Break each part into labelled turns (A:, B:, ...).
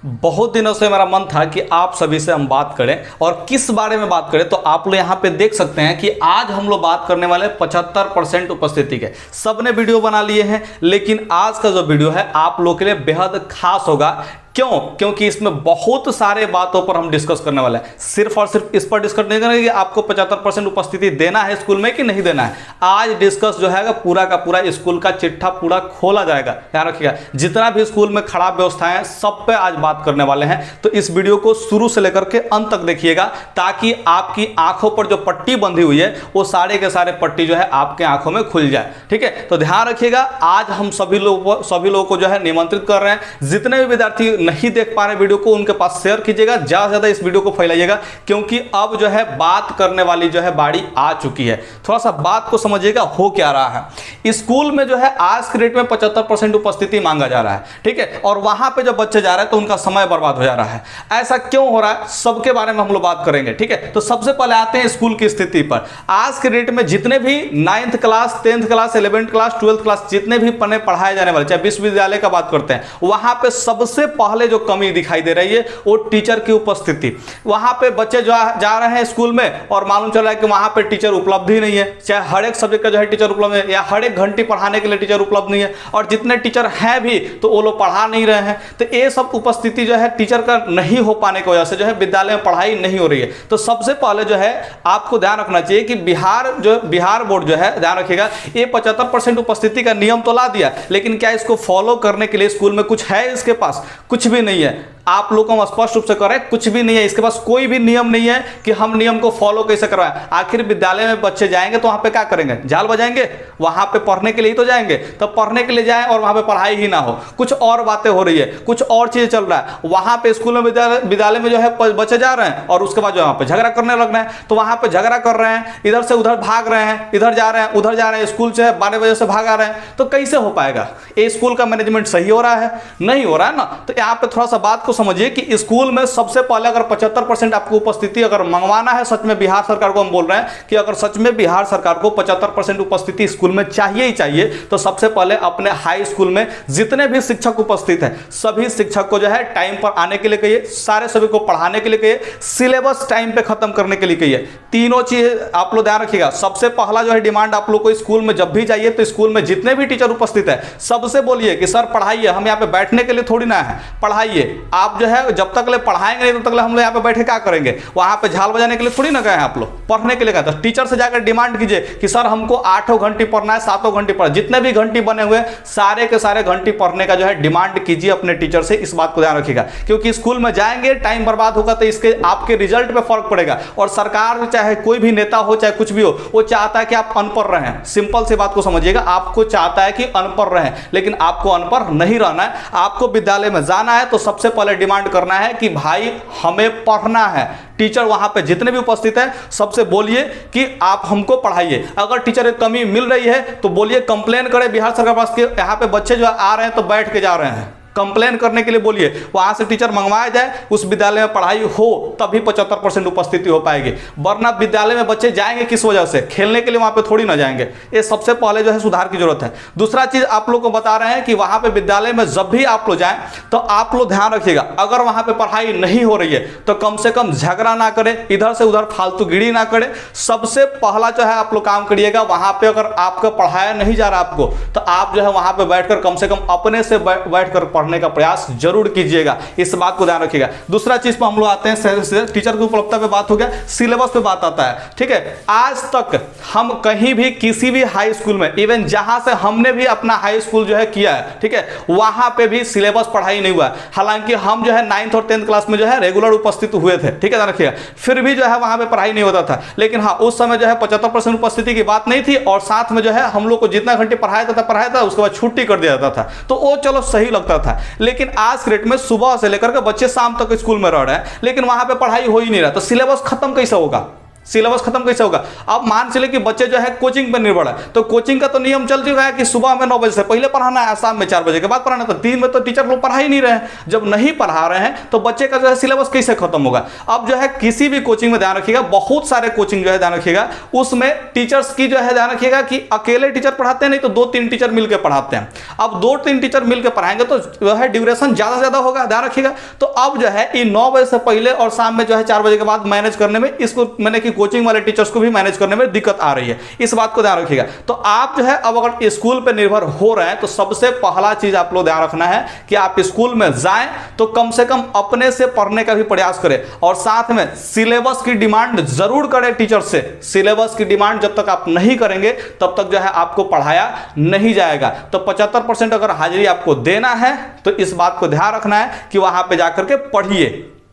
A: बहुत दिनों से मेरा मन था कि आप सभी से हम बात करें और किस बारे में बात करें। तो आप लोग यहाँ पे देख सकते हैं कि आज हम लोग बात करने वाले 75% उपस्थिति के। सबने वीडियो बना लिए हैं, लेकिन आज का जो वीडियो है आप लोग के लिए बेहद खास होगा। क्यों? क्योंकि इसमें बहुत सारे बातों पर हम डिस्कस करने वाले हैं। सिर्फ और सिर्फ इस पर डिस्कस नहीं करेंगे कि आपको 75% उपस्थिति देना है स्कूल में कि नहीं देना है। आज डिस्कस जो है पूरा का पूरा स्कूल का चिट्ठा पूरा खोला जाएगा। ध्यान रखिएगा, जितना भी स्कूल में खराब व्यवस्थाएं हैं सब पे आज बात करने वाले हैं। तो इस वीडियो को शुरू से लेकर के अंत तक देखिएगा, ताकि आपकी आंखों पर जो पट्टी बंधी हुई है वो सारे के सारे पट्टी जो है आपके आंखों में खुल जाए। ठीक है, तो ध्यान रखिएगा। आज हम सभी लोगों को जो है निमंत्रित कर रहे हैं। जितने भी विद्यार्थी नहीं देख पा रहे वीडियो को, उनके पास शेयर कीजिएगा, ज्यादा से ज्यादा इस वीडियो को फैलाइएगा, क्योंकि अब जो है बात करने वाली जो है बारी आ चुकी है। थोड़ा सा बात को समझिएगा हो क्या रहा है। स्कूल में जो है आज के डेट में 75% उपस्थिति मांगा जा रहा है। ठीक है, और वहां पे जब बच्चे जा रहे हैं तो उनका समय बर्बाद हो जा रहा है। ऐसा क्यों हो रहा है, सबके बारे में हम लोग बात करेंगे। ठीक है, तो सबसे पहले आते हैं स्कूल की स्थिति पर। आज के डेट में जितने भी 9th class, 10th class, 11th class, 12th class, जितने भी पढ़ाए जाने वाले, चाहे विश्वविद्यालय का बात करते हैं, वहां पे सबसे पहले जो कमी दिखाई दे रही है वो टीचर की उपस्थिति। वहां पे बच्चे जो जा रहे हैं स्कूल में और मालूम चल रहा है कि वहां पे टीचर उपलब्ध ही नहीं है। चाहे हर एक सब्जेक्ट का जो है टीचर उपलब्ध है, या हर एक घंटे पढ़ाने के लिए टीचर उपलब्ध नहीं है, और जितने टीचर हैं भी तो वो लोग पढ़ा नहीं रहे हैं। तो ये सब उपस्थिति जो है टीचर का नहीं हो पाने की वजह से जो है विद्यालय में पढ़ाई नहीं हो रही है। तो सबसे पहले जो है आपको ध्यान रखना चाहिए कि बिहार बोर्ड जो है, ध्यान रखिएगा, ये 75% उपस्थिति का नियम तो ला दिया, लेकिन क्या इसको फॉलो करने के लिए स्कूल में कुछ है? इसके पास कुछ भी नहीं है। आप लोग को हम स्पष्ट रूप से कह रहे हैं, कुछ भी नहीं है इसके पास। कोई भी नियम नहीं है कि हम नियम को फॉलो कैसे करवाएं। आखिर विद्यालय में बच्चे जाएंगे तो वहां पे क्या करेंगे? जाल बजाएंगे? वहां पे पढ़ने के लिए ही तो जाएंगे। तो पढ़ने के लिए जाएं और वहां पे पढ़ाई ही ना हो, कुछ और बातें हो रही है, कुछ और चीजें चल रहा है। वहां पे स्कूल में विद्यालय में जो है बच्चे जा रहे हैं और उसके बाद जो वहां पे झगड़ा करने लग रहे हैं। तो वहां पे झगड़ा कर रहे हैं, इधर से उधर भाग रहे हैं, इधर जा रहे हैं, उधर जा रहे हैं, स्कूल से 12 बजे से भाग आ रहे हैं। तो कैसे हो पाएगा? ये स्कूल का मैनेजमेंट सही हो रहा है? नहीं हो रहा है ना। तो यहाँ पे थोड़ा सा बात को समझिए कि स्कूल में सबसे पहले अगर 75% आपको उपस्थिति अगर मंगवाना है, सच में बिहार सरकार को हम बोल रहे हैं कि अगर सच में बिहार सरकार को 75% उपस्थिति स्कूल में चाहिए ही चाहिए, तो सबसे पहले अपने हाई स्कूल में जितने भी शिक्षक उपस्थित हैं सभी शिक्षक को जो है टाइम पर आने के लिए कहिए, सारे सभी को पढ़ाने के लिए कहिए, सिलेबस टाइम पे खत्म करने के लिए कहिए। तीनों चीज आप लोग ध्यान रखिएगा। सबसे पहला जो है डिमांड आप लोग को स्कूल में जब भी जाइए तो स्कूल में जितने भी टीचर उपस्थित है सबसे बोलिए कि सर पढ़ाइए, हम यहाँ पे बैठने के लिए थोड़ी ना है, पढ़ाइए। आप जो है जब तक पढ़ाएंगे नहीं तब तक हम लोग यहाँ पे बैठे क्या करेंगे? वहां पे झाल बजाने के लिए थोड़ी ना गए हैं आप लोग, पढ़ने के लिए गए। तो टीचर से जाकर डिमांड कीजिए कि सर हमको 8 घंटे पढ़ना है, 7 घंटे पढ़ना, जितने भी घंटे बने हुए सारे के सारे घंटे पढ़ने का जो है डिमांड कीजिए अपने टीचर से। इस बात को ध्यान रखिएगा, क्योंकि स्कूल में जाएंगे टाइम बर्बाद होगा तो इसके आपके रिजल्ट पे फर्क पड़ेगा। और सरकार चाहे कोई भी नेता हो, चाहे कुछ भी हो, वो चाहता है कि आप अनपढ़ रहें। सिंपल सी बात को समझिएगा, आपको चाहता है कि अनपढ़ रहें, लेकिन आपको अनपढ़ नहीं रहना है। आपको विद्यालय में जाना है तो सबसे पहले डिमांड करना है कि भाई हमें पढ़ना है। टीचर वहां पे जितने भी उपस्थित हैं सबसे बोलिए कि आप हमको पढ़ाइए। अगर टीचर की कमी मिल रही है तो बोलिए, कंप्लेन करें बिहार सरकार पास कि यहाँ पे बच्चे जो आ रहे हैं तो बैठ के जा रहे हैं। कंप्लेन करने के लिए बोलिए, वहां से टीचर मंगवाया जाए, उस विद्यालय में पढ़ाई हो, तभी 75% उपस्थिति हो पाएगी। वरना विद्यालय में बच्चे जाएंगे किस वजह से? खेलने के लिए वहां पे थोड़ी ना जाएंगे। ये सबसे पहले जो है सुधार की जरूरत है। दूसरा चीज आप लोग को बता रहे हैं कि वहां पे विद्यालय में जब भी आप लोग जाएं तो आप लोग ध्यान रखिएगा, अगर वहां पे पढ़ाई नहीं हो रही है तो कम से कम झगड़ा ना करें, इधर से उधर फालतूगिरी ना करें। सबसे पहला जो है आप लोग काम करिएगा, वहां पे अगर आपको पढ़ाया नहीं जा रहा आपको, तो आप जो है वहां पे बैठकर कम से कम अपने से बैठकर पढ़ने का प्रयास जरूर कीजिएगा। इस बात को ध्यान रखिएगा। दूसरा चीज पर हम लोग आते हैं, टीचर की उपलब्धता पे बात हो गया, सिलेबस पे बात आता है। ठीक है, आज तक हम कहीं भी किसी भी हाई स्कूल में, इवन जहां से हमने भी अपना हाई स्कूल जो है किया है, ठीक है, वहां पे भी सिलेबस पढ़ाई नहीं हुआ है। हालांकि हम जो है 9th और 10th क्लास में जो है रेगुलर उपस्थित हुए थे, ठीक है, ध्यान रखिएगा, फिर भी जो है वहां पे पढ़ाई नहीं होता था। लेकिन हाँ, उस समय जो है 75% उपस्थिति की बात नहीं थी, और साथ में जो है हम लोग को जितना घंटे पढ़ाया था उसके बाद छुट्टी कर दिया जाता था, तो वो चलो सही लगता था। लेकिन आज के डेट में सुबह से लेकर के बच्चे शाम तक स्कूल में रह रहे हैं, लेकिन वहां पे पढ़ाई हो ही नहीं रहा, तो सिलेबस खत्म कैसे होगा? सिलेबस खत्म कैसे होगा? अब मान चले कि बच्चे जो है कोचिंग पर निर्भर है, तो कोचिंग का तो नियम चल चुका है कि सुबह में 9 बजे से पहले पढ़ाना है, शाम में 4 बजे के बाद पढ़ाना है। तो दिन में तो टीचर लोग पढ़ा ही नहीं रहे हैं। जब नहीं पढ़ा रहे हैं तो बच्चे का जो है सिलेबस कैसे खत्म होगा? अब जो है किसी भी कोचिंग में ध्यान रखिएगा, बहुत सारे कोचिंग जो है ध्यान रखिएगा, उसमें टीचर्स की जो है ध्यान रखिएगा कि अकेले टीचर पढ़ाते हैं, नहीं तो 2-3 टीचर मिलकर पढ़ाते हैं। अब 2-3 टीचर मिलकर पढ़ाएंगे तो जो है ड्यूरेशन ज्यादा से ज्यादा होगा, ध्यान रखिएगा। तो अब जो है ये 9 बजे से पहले और शाम में जो है 4 बजे के बाद मैनेज करने में, इसको मैंने कि कोचिंग वाले टीचर्स को भी मैनेज करने में दिक्कत आ रही है, इस बात को ध्यान रखिएगा। तो आप जो है अब अगर स्कूल पे निर्भर हो रहे हैं तो सबसे पहला चीज आप लोग ध्यान रखना है कि आप स्कूल में जाएं तो कम से कम अपने से पढ़ने का भी प्रयास करें, और साथ में सिलेबस की डिमांड जरूर करें टीचर से। सिलेबस की डिमांड जब तक आप नहीं करेंगे तब तक जो है आपको पढ़ाया नहीं जाएगा। तो 75% अगर हाजिरी आपको देना है तो इस बात को ध्यान रखना है कि वहां पे जाकर के पढ़िए,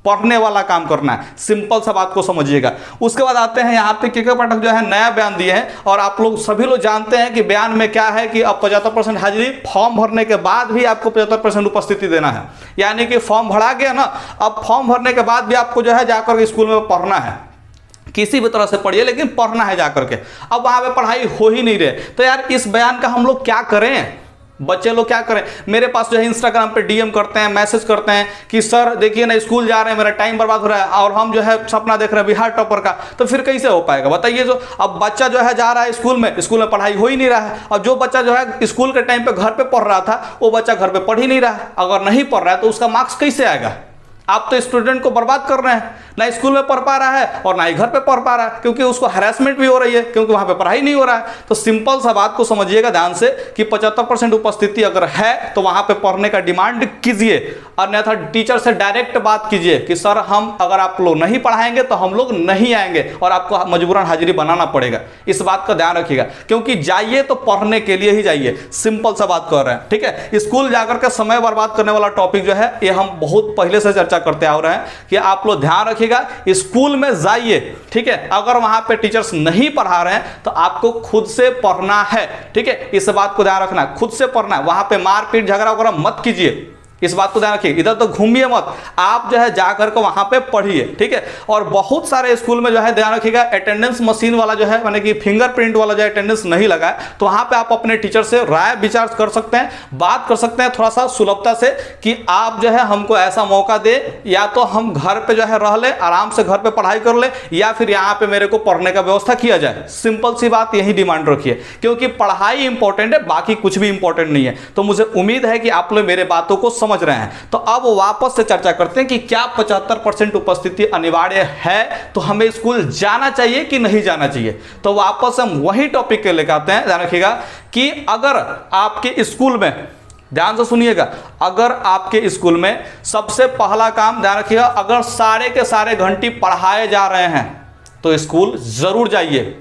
A: पढ़ने वाला काम करना है, सिंपल सा बात को समझिएगा। उसके बाद आते हैं यहाँ पे के पाठक जो है नया बयान दिए हैं, और आप लोग सभी लोग जानते हैं कि बयान में क्या है कि अब 75% हाजिरी, फॉर्म भरने के बाद भी आपको 75% उपस्थिति देना है। यानी कि फॉर्म भरा गया ना, अब फॉर्म भरने के बाद भी आपको जो है जाकर स्कूल में पढ़ना है, किसी भी तरह से पढ़िए लेकिन पढ़ना है जाकर के। अब वहां पे पढ़ाई हो ही नहीं रहे तो यार इस बयान का हम लोग क्या करें? बच्चे लोग क्या करें? मेरे पास जो है इंस्टाग्राम पे डीएम करते हैं, मैसेज करते हैं कि सर देखिए ना स्कूल जा रहे हैं, मेरा टाइम बर्बाद हो रहा है और हम जो है सपना देख रहे हैं बिहार टॉपर का। तो फिर कैसे हो पाएगा बताइए? जो अब बच्चा जो है जा रहा है स्कूल में पढ़ाई हो ही नहीं रहा है। अब जो बच्चा जो है स्कूल के टाइम पे घर पे पढ़ रहा था वो बच्चा घर पे पढ़ ही नहीं रहा है। अगर नहीं पढ़ रहा है तो उसका मार्क्स कैसे आएगा? आप तो स्टूडेंट को बर्बाद कर रहे हैं, ना स्कूल में पढ़ पा रहा है और ना ही घर पे पढ़ पा रहा है, क्योंकि उसको हरासमेंट भी हो रही है क्योंकि वहां पे पढ़ाई नहीं हो रहा है। तो सिंपल सा बात को समझिएगा ध्यान से कि 75% उपस्थिति अगर है तो वहां पे पढ़ने का डिमांड कीजिए, अन्यथा टीचर से डायरेक्ट बात कीजिए कि सर हम अगर आप लोग नहीं पढ़ाएंगे तो हम लोग नहीं आएंगे और आपको मजबूरन हाजिरी बनाना पड़ेगा। इस बात का ध्यान रखिएगा, क्योंकि जाइए तो पढ़ने के लिए ही जाइए, सिंपल सा बात कर रहे हैं, ठीक है। स्कूल जाकर के समय बर्बाद करने वाला टॉपिक जो है ये हम बहुत पहले से चर्चा करते आ रहे हैं कि आप लोग ध्यान रखिएगा, स्कूल में जाइए, ठीक है। अगर वहां पे टीचर्स नहीं पढ़ा रहे हैं तो आपको खुद से पढ़ना है, ठीक है। इस बात को ध्यान रखना, खुद से पढ़ना है, वहां पे मारपीट झगड़ा वगैरह मत कीजिए, इस बात को ध्यान रखिए। इधर तो घूमिए मत, आप जो है जाकर के वहां पे पढ़िए, ठीक है। और बहुत सारे स्कूल में जो है ध्यान रखिएगा अटेंडेंस मशीन वाला जो है माने कि फिंगरप्रिंट वाला जो अटेंडेंस नहीं लगा है, तो वहां पे आप अपने टीचर से राय विचार कर सकते हैं, बात कर सकते हैं थोड़ा सा सुलभता से कि आप जो है हमको ऐसा मौका दे, या तो हम घर पे जो है रह ले, आराम से घर पे पढ़ाई कर ले, या फिर यहाँ पे मेरे को पढ़ने का व्यवस्था किया जाए। सिंपल सी बात यही डिमांड रखिए, क्योंकि पढ़ाई इंपॉर्टेंट है, बाकी कुछ भी इंपॉर्टेंट नहीं है। तो मुझे उम्मीद है कि आप लोग मेरे बातों को समझ रहे हैं। तो अब वापस से चर्चा करते हैं कि क्या 75% उपस्थिति अनिवार्य है, तो हमें स्कूल जाना चाहिए कि नहीं जाना चाहिए। तो वापस हम वही टॉपिक के लेकर आते हैं। ध्यान रखिएगा कि अगर आपके स्कूल में, ध्यान से सुनिएगा, अगर आपके स्कूल में सबसे पहला काम ध्यान रखिएगा, अगर सारे के सारे घंटे पढ़ाए जा रहे हैं तो स्कूल जरूर जाइए।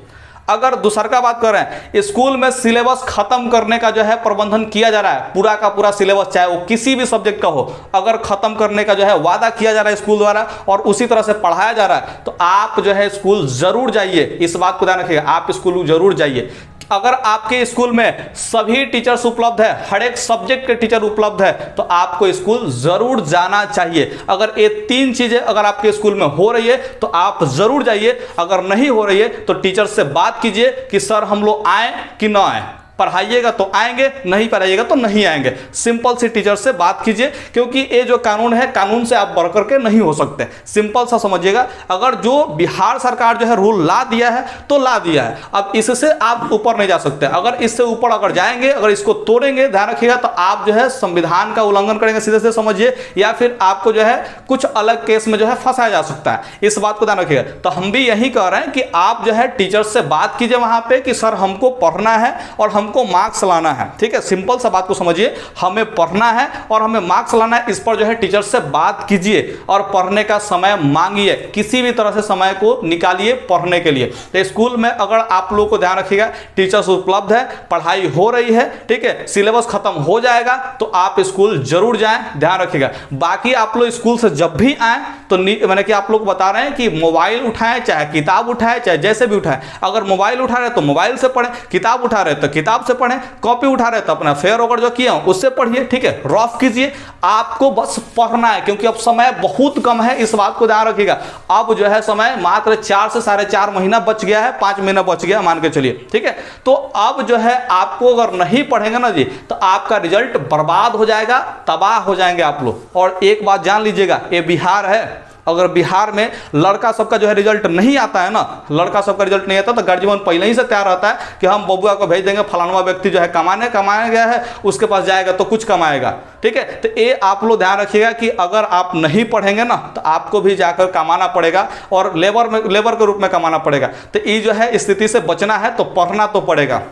A: अगर दूसर का बात कर रहे हैं, स्कूल में सिलेबस खत्म करने का जो है प्रबंधन किया जा रहा है, पूरा का पूरा सिलेबस चाहे वो किसी भी सब्जेक्ट का हो, अगर खत्म करने का जो है वादा किया जा रहा है स्कूल द्वारा और उसी तरह से पढ़ाया जा रहा है, तो आप जो है स्कूल जरूर जाइए। इस बात को ध्यान रखिएगा, आप स्कूल जरूर जाइए। अगर आपके स्कूल में सभी टीचर्स उपलब्ध है, हर एक सब्जेक्ट के टीचर उपलब्ध है, तो आपको स्कूल जरूर जाना चाहिए। अगर ये 3 चीजें अगर आपके स्कूल में हो रही है तो आप जरूर जाइए। अगर नहीं हो रही है तो टीचर से बात कीजिए कि सर हम लोग आए कि ना आए, पढ़ाइएगा तो आएंगे, नहीं पढ़ाइएगा तो नहीं आएंगे। सिंपल सी टीचर से बात कीजिए, क्योंकि ये जो कानून है, कानून से आप बढ़ करके नहीं हो सकते। सिंपल सा समझिएगा, अगर जो बिहार सरकार जो है रूल ला दिया है तो ला दिया है, अब इससे आप ऊपर नहीं जा सकते। अगर इससे ऊपर अगर जाएंगे, अगर इसको तोड़ेंगे, ध्यान रखिएगा, तो आप जो है संविधान का उल्लंघन करेंगे, सीधे से समझिए, या फिर आपको जो है कुछ अलग केस में जो है फंसाया जा सकता है। इस बात को ध्यान रखिएगा। तो हम भी यही कह रहे हैं कि आप जो है टीचर से बात कीजिए वहां पे कि सर हमको पढ़ना है और हमको मार्क्स लाना है, ठीक है। सिंपल सा बात को समझिए, हमें पढ़ना है और हमें मार्क्स लाना है। इस पर जो है टीचर से बात कीजिए और पढ़ने का समय मांगिए, किसी भी तरह से समय को निकालिए पढ़ने के लिए। तो स्कूल में अगर आप लोगों को ध्यान रखिएगा टीचर्स उपलब्ध है, पढ़ाई हो रही है, ठीक है, सिलेबस खत्म हो जाएगा, तो आप स्कूल जरूर जाएं, ध्यान रखिएगा। बाकी आप लोग स्कूल से जब भी आए तो मैंने कि आप लोग बता रहे हैं कि मोबाइल उठाएं, चाहे किताब उठाएं, चाहे जैसे भी उठाएं। अगर मोबाइल उठा रहे तो मोबाइल से पढ़ें, किताब उठा रहे तो किताब किताब से पढ़ें, कॉपी उठा रहे तो अपना फेयर वगैरह जो किया उससे पढ़िए, ठीक है, रफ कीजिए। आपको बस पढ़ना है, क्योंकि अब समय बहुत कम है, इस बात को ध्यान रखिएगा। अब जो है समय मात्र 4 से 4.5 महीना बच गया है, 5 महीना बच गया मान के चलिए, ठीक है। तो अब जो है आपको अगर नहीं पढ़ेंगे ना जी, तो आपका रिजल्ट बर्बाद हो जाएगा, तबाह हो जाएंगे आप लोग। और एक बात जान लीजिएगा, ये बिहार है, अगर बिहार में लड़का सबका जो है रिजल्ट नहीं आता है ना, लड़का सबका रिजल्ट नहीं आता तो गार्जियन पहले ही से तैयार रहता है कि हम बबुआ को भेज देंगे, फलाना व्यक्ति जो है कमाने गया है, उसके पास जाएगा तो कुछ कमाएगा, ठीक है। तो ये आप लोग ध्यान रखिएगा कि अगर आप नहीं पढ़ेंगे ना तो आपको भी जाकर कमाना पड़ेगा, और लेबर के रूप में कमाना पड़ेगा। तो ये जो है स्थिति से बचना है तो पढ़ना तो पड़ेगा।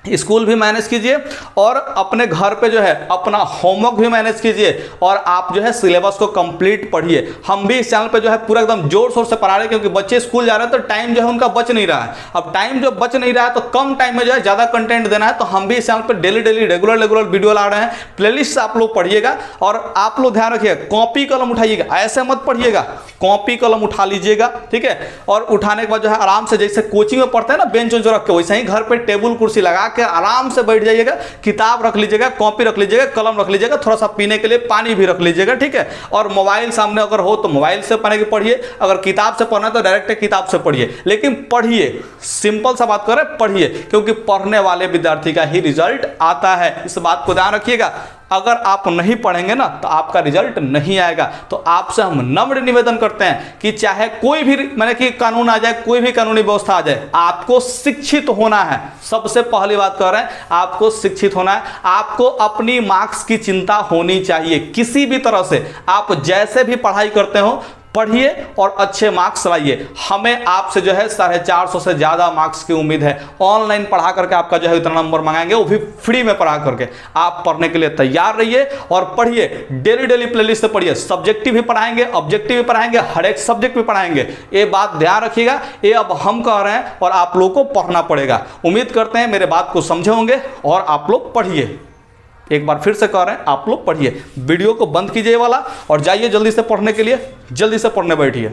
A: स्कूल भी मैनेज कीजिए और अपने घर पे जो है अपना होमवर्क भी मैनेज कीजिए, और आप जो है सिलेबस को कंप्लीट पढ़िए। हम भी इस चैनल पे जो है पूरा एकदम जोर शोर से पढ़ा रहे हैं, क्योंकि बच्चे स्कूल जा रहे हैं तो टाइम जो है उनका बच नहीं रहा है। अब टाइम जो बच नहीं रहा है तो कम टाइम में जो है ज़्यादा कंटेंट देना है, तो हम भी इस चैनल पर डेली रेगुलर वीडियो ला रहे हैं। प्लेलिस्ट से आप लोग पढ़िएगा, और आप लोग ध्यान रखिएगा कॉपी कलम उठाइएगा, ऐसे मत पढ़िएगा, कॉपी कलम उठा लीजिएगा, ठीक है। और उठाने के बाद जो है आराम से, जैसे कोचिंग में पढ़ते हैं ना बेंच उंच रख के, वैसे ही घर पे टेबल कुर्सी लगा के आराम से बैठ जाइएगा, किताब रख लीजिएगा, कॉपी रख लीजिएगा, कलम रख लीजिएगा, थोड़ा सा पीने के लिए पानी भी रख लीजिएगा, ठीक है। और मोबाइल सामने अगर हो तो मोबाइल से पढ़िए, अगर किताब से पढ़ना है तो डायरेक्ट किताब से पढ़िए, लेकिन पढ़िए, सिंपल सा बात करें, पढ़िए, क्योंकि पढ़ने वाले विद्यार्थी का ही रिजल्ट आता है, इस बात को ध्यान रखिएगा। अगर आप नहीं पढ़ेंगे ना तो आपका रिजल्ट नहीं आएगा। तो आपसे हम नम्र निवेदन करते हैं कि चाहे कोई भी माने कि कानून आ जाए, कोई भी कानूनी व्यवस्था आ जाए, आपको शिक्षित होना है। सबसे पहली बात कर रहे हैं, आपको शिक्षित होना है। आपको अपनी मार्क्स की चिंता होनी चाहिए, किसी भी तरह से आप जैसे भी पढ़ाई करते हो पढ़िए और अच्छे मार्क्स लाइए। हमें आपसे जो है 450 से ज़्यादा मार्क्स की उम्मीद है। ऑनलाइन पढ़ा करके आपका जो है इतना नंबर मंगाएंगे, वो भी फ्री में पढ़ा करके। आप पढ़ने के लिए तैयार रहिए और पढ़िए, डेली प्लेलिस्ट से पढ़िए। सब्जेक्टिव भी पढ़ाएंगे, ऑब्जेक्टिव भी पढ़ाएंगे, हर एक सब्जेक्ट भी पढ़ाएंगे। ये बात ध्यान रखिएगा, ये अब हम कह रहे हैं और आप लोगों को पढ़ना पड़ेगा। उम्मीद करते हैं मेरे बात को समझे होंगे और आप लोग पढ़िए। एक बार फिर से कह रहे हैं, आप लोग पढ़िए। वीडियो को बंद कीजिए वाला और जाइए जल्दी से पढ़ने के लिए, जल्दी से पढ़ने बैठिए।